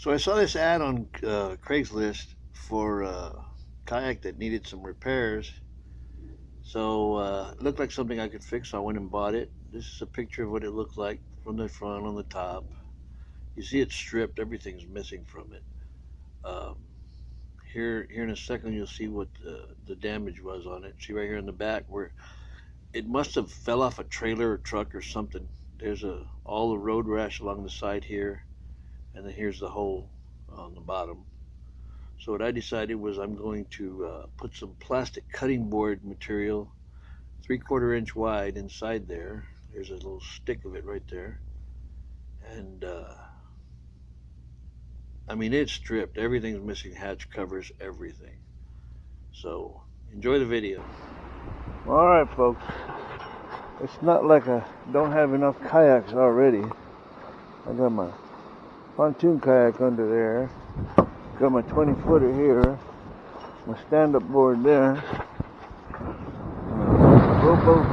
So I saw this ad on Craigslist for a kayak that needed some repairs. So it looked like something I could fix. So I went and bought it. This is a picture of what it looked like from the front on the top. You see it's stripped. Everything's missing from it. Um, here in a second you'll see what the damage was on it. See right here in the back where it must have fell off a trailer or truck or something. There's a all the road rash along the side here, and then here's the hole on the bottom. So what I decided was I'm going to put some plastic cutting board material, 3/4 inch wide, inside there. There's a little stick of it right there, and I mean it's stripped. Everything's missing, hatch covers, everything. So enjoy the video. All right, folks. It's not like I don't have enough kayaks already. I got my pontoon kayak under there. Got my 20-footer here. My stand-up board there. Rowboat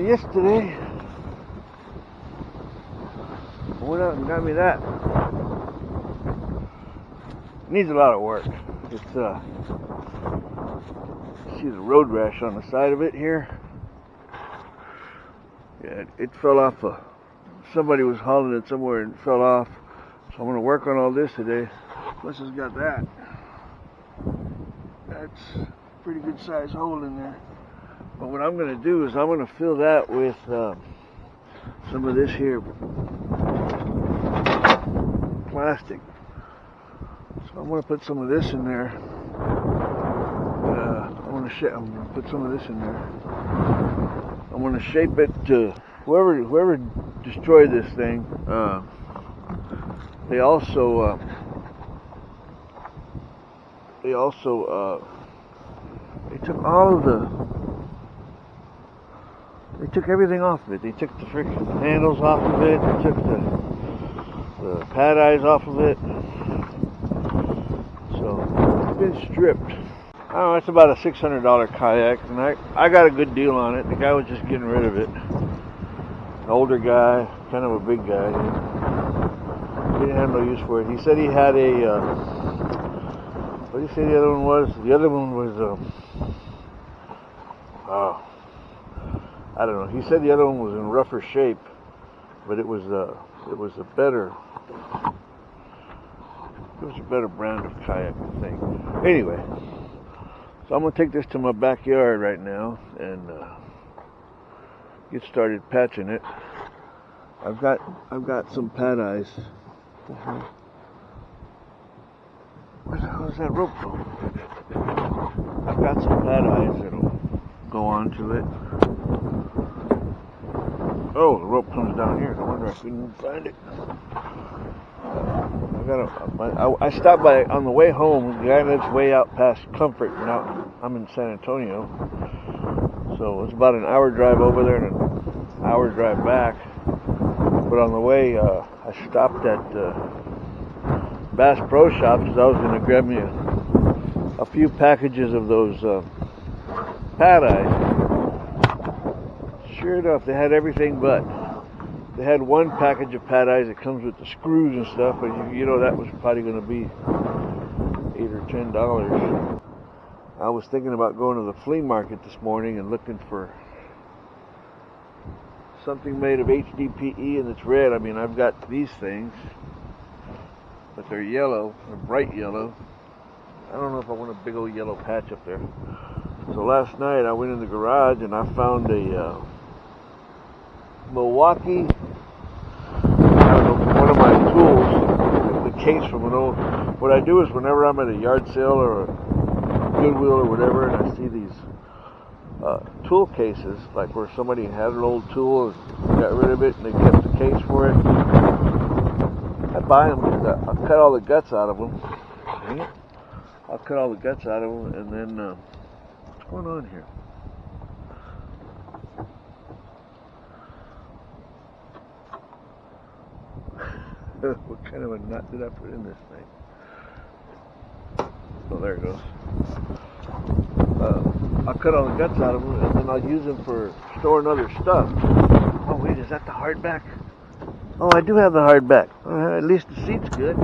yesterday, I went out and got me that. It needs a lot of work. It's see the road rash on the side of it here. Yeah, it fell off. Somebody was hauling it somewhere and it fell off. So I'm going to work on all this today. Plus it's got that. That's a pretty good size hole in there. But what I'm going to do is I'm going to fill that with some of this here plastic. So I'm going to put some of this in there. I'm going to put some of this in there. I'm going to shape it to whoever destroyed this thing. They also they took everything off of it. They took the freaking handles off of it. They took the pad eyes off of it. So it's been stripped. I don't know, it's about a $600 kayak, and I got a good deal on it. The guy was just getting rid of it. An older guy, kind of a big guy. He didn't have no use for it. He said he had a, what did he say the other one was? The other one was, I don't know. He said the other one was in rougher shape, but it was a better brand of kayak, I think. Anyway. So I'm going to take this to my backyard right now and get started patching it. I've got some pad eyes. Where the hell is that rope from? I've got some pad eyes that'll go onto it. Oh, the rope comes down here. I wonder if I can even find it. I stopped by on the way home. The guy lives way out past Comfort. Now I'm in San Antonio, so it's about an hour drive over there and an hour drive back. But on the way, I stopped at Bass Pro Shops because I was going to grab me a few packages of those pad eyes. Sure enough, they had everything but. They had one package of pad eyes that comes with the screws and stuff, but you know that was probably going to be $8 or $10. I was thinking about going to the flea market this morning and looking for something made of HDPE and it's red. I mean, I've got these things, but they're yellow, they're bright yellow. I don't know if I want a big old yellow patch up there. So last night I went in the garage and I found a Milwaukee, I don't know, one of my tools, the case from an old, what I do is whenever I'm at a yard sale or a Goodwill or whatever, and I see these tool cases, like where somebody had an old tool and got rid of it and they kept the case for it, I buy them, I'll cut all the guts out of them. Dang it. I'll cut all the guts out of them and then, what's going on here? What kind of a nut did I put in this thing? Oh, there it goes. I'll cut all the guts out of them and then I'll use them for storing other stuff. Oh, wait a Is that the hardback? Oh, I do have the hardback. At least the seat's good.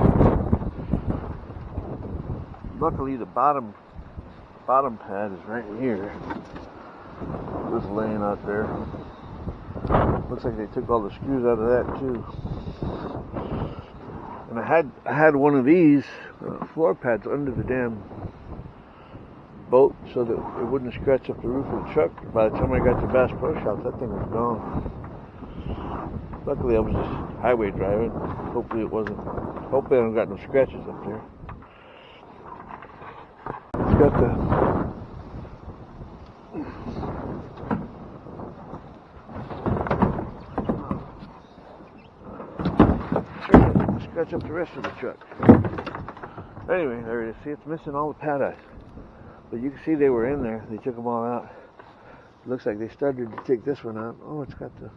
Luckily, the bottom pad is right here. It was laying out there. Looks like they took all the screws out of that too. And I had one of these floor pads under the damn boat so that it wouldn't scratch up the roof of the truck. By the time I got to Bass Pro Shops, that thing was gone. Luckily, I was just highway driving. Hopefully I don't got no scratches up there. It's got the scratch up the rest of the truck. Anyway, there it is. See, it's missing all the pad eyes. But you can see they were in there. They took them all out. It looks like they started to take this one out. Oh, it's got the...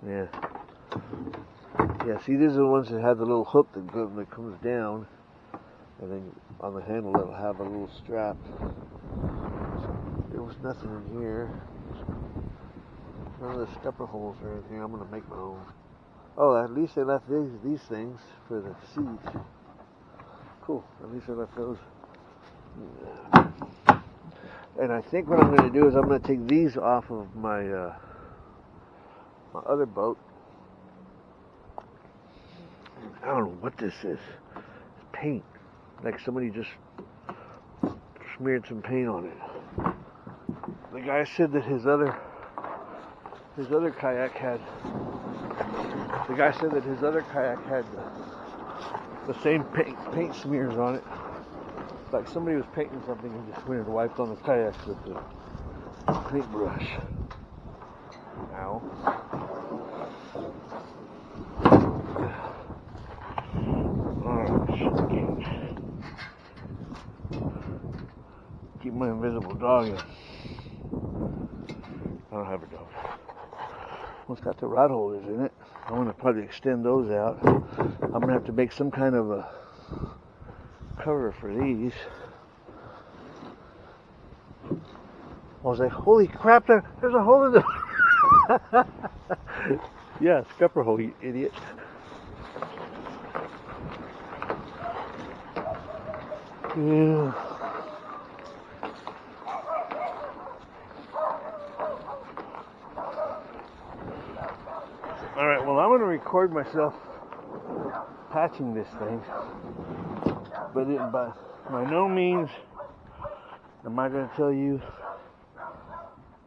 yeah. Yeah, see, these are the ones that have the little hook that comes down. And then on the handle, it'll have a little strap. There was nothing in here. None of the scupper holes or anything. I'm going to make my own. Oh, at least they left these things for the seat. Cool. At least I left those. And I think what I'm going to do is I'm going to take these off of my my other boat. I don't know what this is. It's paint. Like somebody just smeared some paint on it. The guy said that his other kayak had. The guy said that his other kayak had the same paint smears on it. Like somebody was painting something and just went and wiped on the kayaks with the paintbrush. Ow. Keep my invisible dog in. I don't have a dog. Well, it's got the rod holders in it. I'm going to probably extend those out. I'm going to have to make some kind of a cover for these. I was like, holy crap, there's a hole in the... Yeah, scupper hole, you idiot. Yeah. Alright, well, I'm going to record myself patching this thing, but by no means am I going to tell you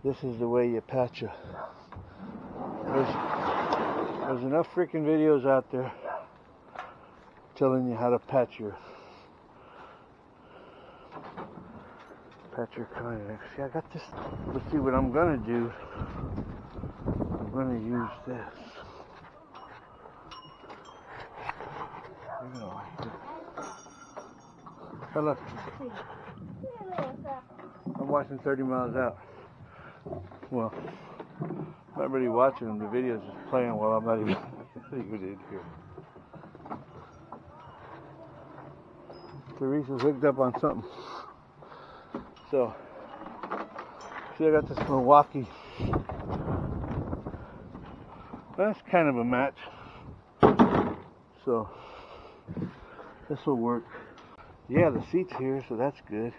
this is the way you patch a... There's enough freaking videos out there telling you how to patch your kayak. See, I got this. Let's see what I'm going to do. I'm going to use this. Hello. I'm watching 30 Miles Out. Well, I'm not really watching them. The video's just playing while I'm not even in here. Teresa's hooked up on something. So, see, I got this Milwaukee. That's kind of a match. So, this will work. Yeah, the seat's here, so that's good.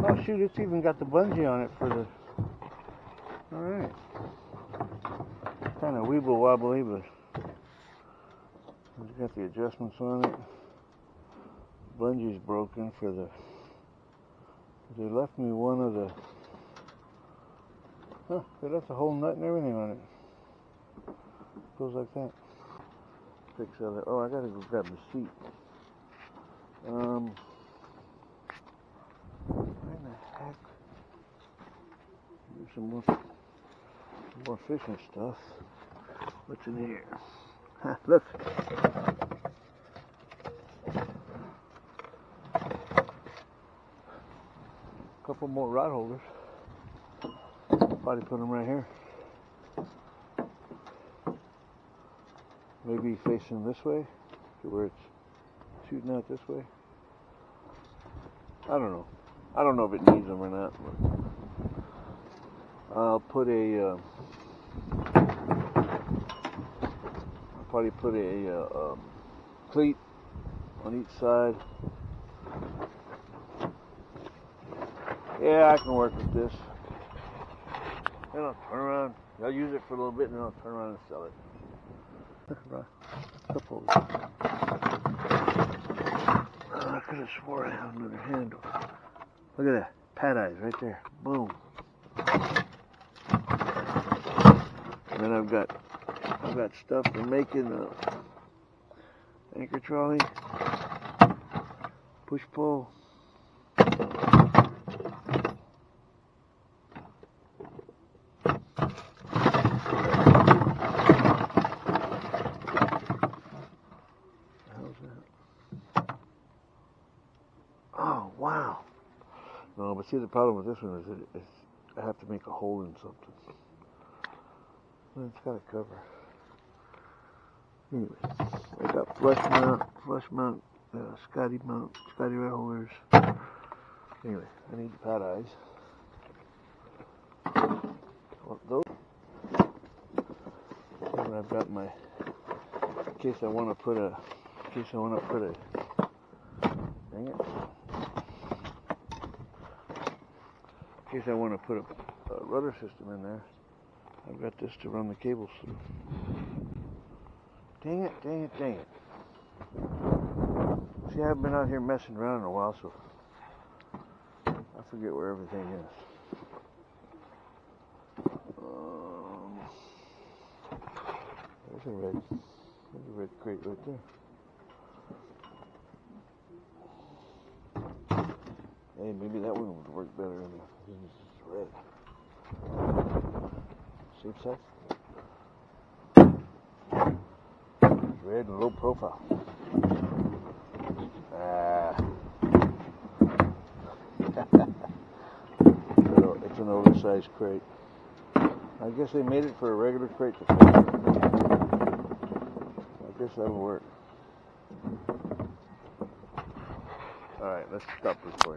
Oh shoot, it's even got the bungee on it for the... Alright. Kind of weeble wobbly, but it's got the adjustments on it. Bungee's broken for the... They left me one of the... Huh, they left the whole nut and everything on it. Goes like that. Fix other... Oh, I gotta go grab the seat. Where in the heck? Here's some more fishing stuff. What's in here? Ha, look. Couple more rod holders. Probably put them right here. Maybe facing this way to where it's shooting out this way. I don't know. I don't know if it needs them or not. But I'll probably put a cleat on each side. Yeah, I can work with this. Then I'll turn around. I'll use it for a little bit, and then I'll turn around and sell it. I could have swore I had another handle. Look at that. Pad eyes right there. Boom. And then I've got stuff for making the anchor trolley. Push pull. Oh, wow. No, but see, the problem with this one is I have to make a hole in something. Well, it's got a cover. Anyway, I got flush mount, Scotty red holders. Anyway, I need the pad eyes. Well, those. And I've got my, in case I want to put a, dang it. In case I want to put a rudder system in there, I've got this to run the cables through. Dang it. See, I haven't been out here messing around in a while, so I forget where everything is. There's a red crate right there. Hey, maybe that one would work better in it's red. Safe side? Red and low profile. It's an oversized crate. I guess they made it for a regular crate to fit. I guess that'll work. Alright, let's stop recording.